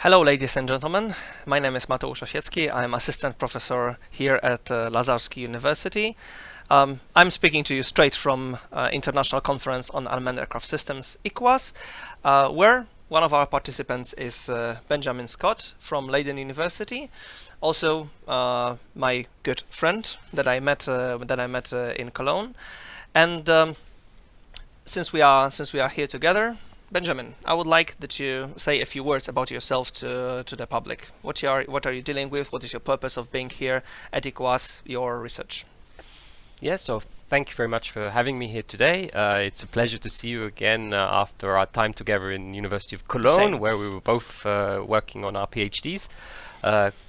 Hello, ladies and gentlemen. My name is Mateusz Osiecki. I'm assistant professor here at Lazarski University. I'm speaking to you straight from International Conference on Unmanned Aircraft Systems, ICUAS, where one of our participants is Benjamyn Scott from Leiden University. Also, my good friend that I met in Cologne. And since we are here together, Benjamyn, I would like that you say a few words about yourself to the public. What are you dealing with? What is your purpose of being here at ICUAS, your research? Yes, so thank you very much for having me here today. It's a pleasure to see you again after our time together in University of Cologne, where we were both working on our PhDs.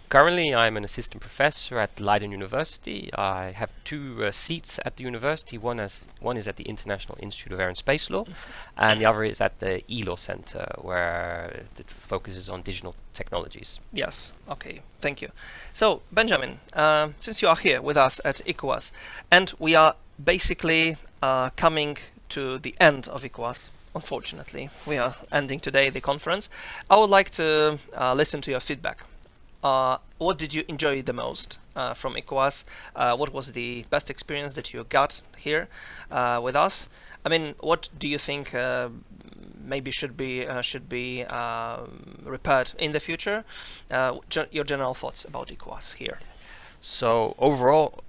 Currently, I'm an assistant professor at Leiden University. I have two seats at the university. One is at the International Institute of Air and Space Law, and the other is at the ELAW Center, where it focuses on digital technologies. Yes, okay, thank you. So, Benjamyn, since you are here with us at ICUAS, and we are basically coming to the end of ICUAS, unfortunately, we are ending today the conference, I would like to listen to your feedback. What did you enjoy the most from ICUAS? What was the best experience that you got here with us? I mean, what do you think maybe should be repaired in the future? Your general thoughts about ICUAS here. So overall,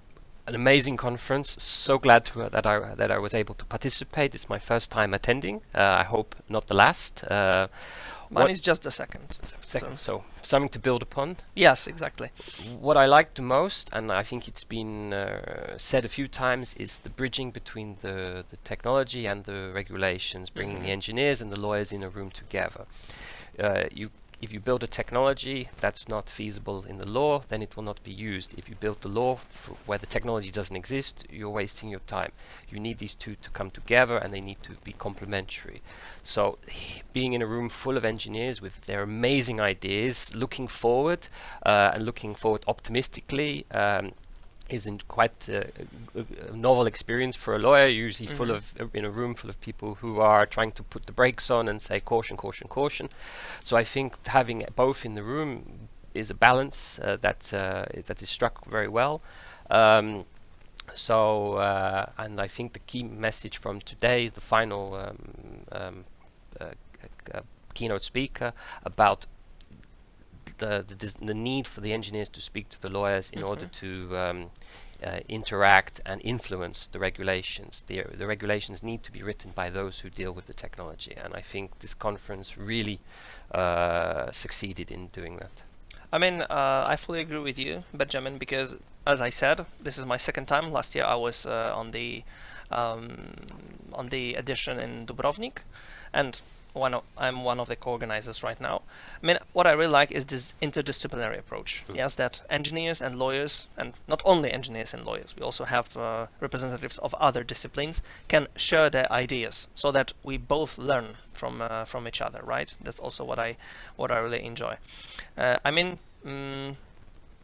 an amazing conference. So glad that I was able to participate. It's my first time attending. I hope not the last. Mine is just the second. So something to build upon. Yes, exactly. What I liked the most, and I think it's been said a few times, is the bridging between the technology and the regulations, bringing the engineers and the lawyers in a room together. If you build a technology that's not feasible in the law, then it will not be used. If you build the law where the technology doesn't exist, you're wasting your time. You need these two to come together, and they need to be complementary. So being in a room full of engineers with their amazing ideas, looking forward and looking forward optimistically, isn't quite a novel experience for a lawyer, usually in a room full of people who are trying to put the brakes on and say caution, caution, caution. So I think having both in the room is a balance that is struck very well. And I think the key message from today is the final keynote speaker about the need for the engineers to speak to the lawyers in order to interact and influence the regulations. The regulations need to be written by those who deal with the technology, and I think this conference really succeeded in doing that. I mean, I fully agree with you, Benjamyn, because as I said, this is my second time. Last year I was on the edition in Dubrovnik, and I'm one of the co-organizers right now. I mean, what I really like is this interdisciplinary approach. Yes, that engineers and lawyers, and not only engineers and lawyers, we also have representatives of other disciplines, can share their ideas so that we both learn from each other. Right? That's also what I really enjoy. I mean,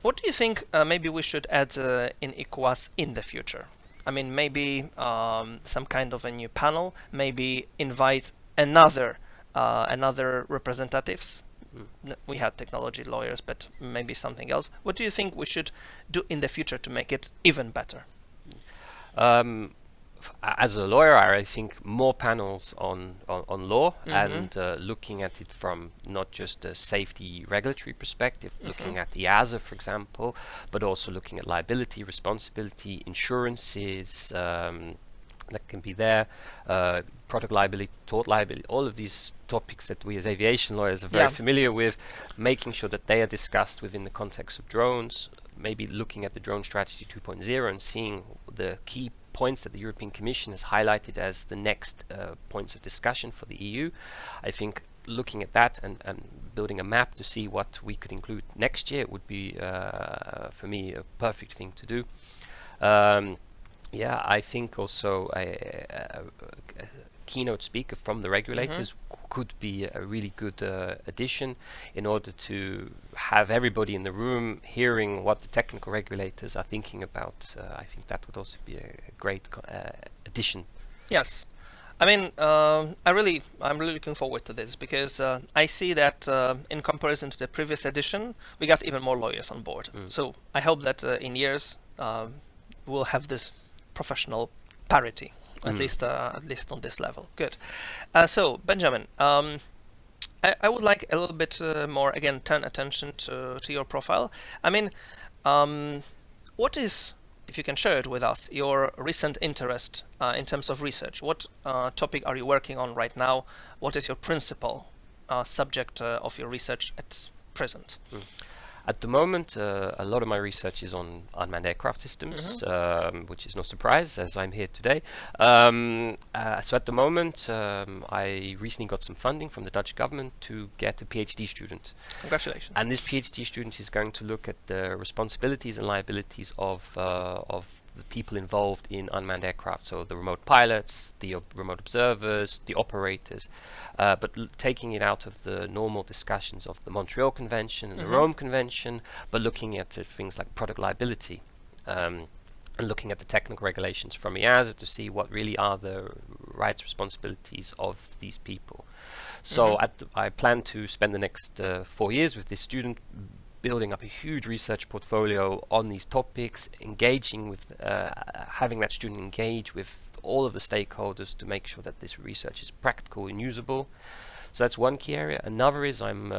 what do you think? Maybe we should add in ICUAS in the future. I mean, maybe some kind of a new panel. Maybe invite another representatives. We had technology lawyers, but maybe something else. What do you think we should do in the future to make it even better? As a lawyer, I think more panels on law and looking at it from not just a safety regulatory perspective, looking at the EASA, for example, but also looking at liability, responsibility, insurances, that can be there, product liability, tort liability, all of these topics that we as aviation lawyers are very familiar with, making sure that they are discussed within the context of drones, maybe looking at the drone strategy 2.0 and seeing the key points that the European Commission has highlighted as the next points of discussion for the EU. I think looking at that and building a map to see what we could include next year would be, for me, a perfect thing to do. I think also a keynote speaker from the regulators could be a really good addition in order to have everybody in the room hearing what the technical regulators are thinking about. I think that would also be a great addition. Yes. I mean, I'm really looking forward to this because I see that in comparison to the previous edition, we got even more lawyers on board. So I hope that in years we'll have this professional parity, at least on this level. Good. So Benjamin, I would like a little bit more again turn attention to your profile. I mean, what is, if you can share it with us, your recent interest in terms of research? What topic are you working on right now? What is your principal subject of your research at present? At the moment, a lot of my research is on unmanned aircraft systems, which is no surprise as I'm here today. So at the moment, I recently got some funding from the Dutch government to get a PhD student. Congratulations. And this PhD student is going to look at the responsibilities and liabilities of the people involved in unmanned aircraft, so the remote pilots, the remote observers, the operators, but taking it out of the normal discussions of the Montreal Convention and the Rome Convention, but looking at things like product liability, and looking at the technical regulations from ICUAS to see what really are the rights responsibilities of these people. So I plan to spend the next 4 years with this student, building up a huge research portfolio on these topics, engaging with, having that student engage with all of the stakeholders to make sure that this research is practical and usable. So that's one key area. Another is I'm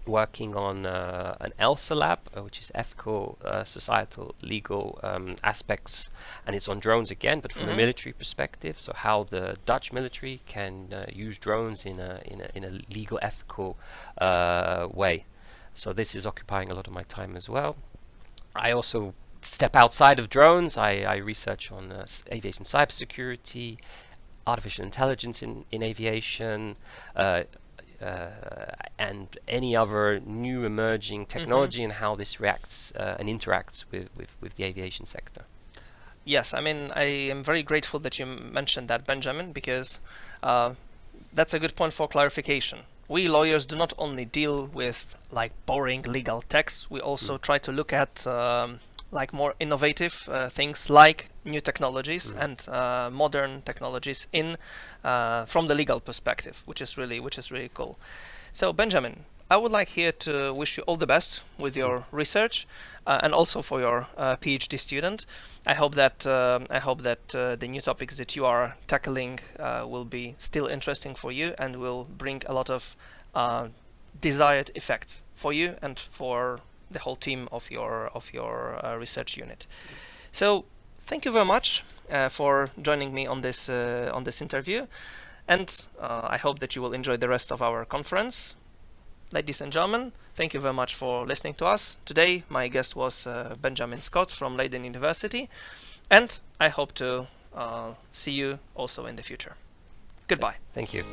working on an ELSA lab, which is ethical, societal, legal aspects, and it's on drones again, but from a military perspective. So how the Dutch military can use drones in a legal, ethical way. So this is occupying a lot of my time as well. I also step outside of drones. I research on aviation cybersecurity, artificial intelligence in aviation, and any other new emerging technology and how this reacts and interacts with the aviation sector. Yes, I mean, I am very grateful that you mentioned that, Benjamin, because that's a good point for clarification. We lawyers do not only deal with like boring legal texts, we also try to look at like more innovative things like new technologies and modern technologies in from the legal perspective, which is really cool. So Benjamin, I would like here to wish you all the best with your research and also for your PhD student. I hope that the new topics that you are tackling will be still interesting for you and will bring a lot of desired effects for you and for the whole team of your research unit. So thank you very much for joining me on this interview, and I hope that you will enjoy the rest of our conference. Ladies and gentlemen, thank you very much for listening to us. Today my guest was Benjamin Scott from Leiden University, and I hope to see you also in the future. Goodbye. Thank you.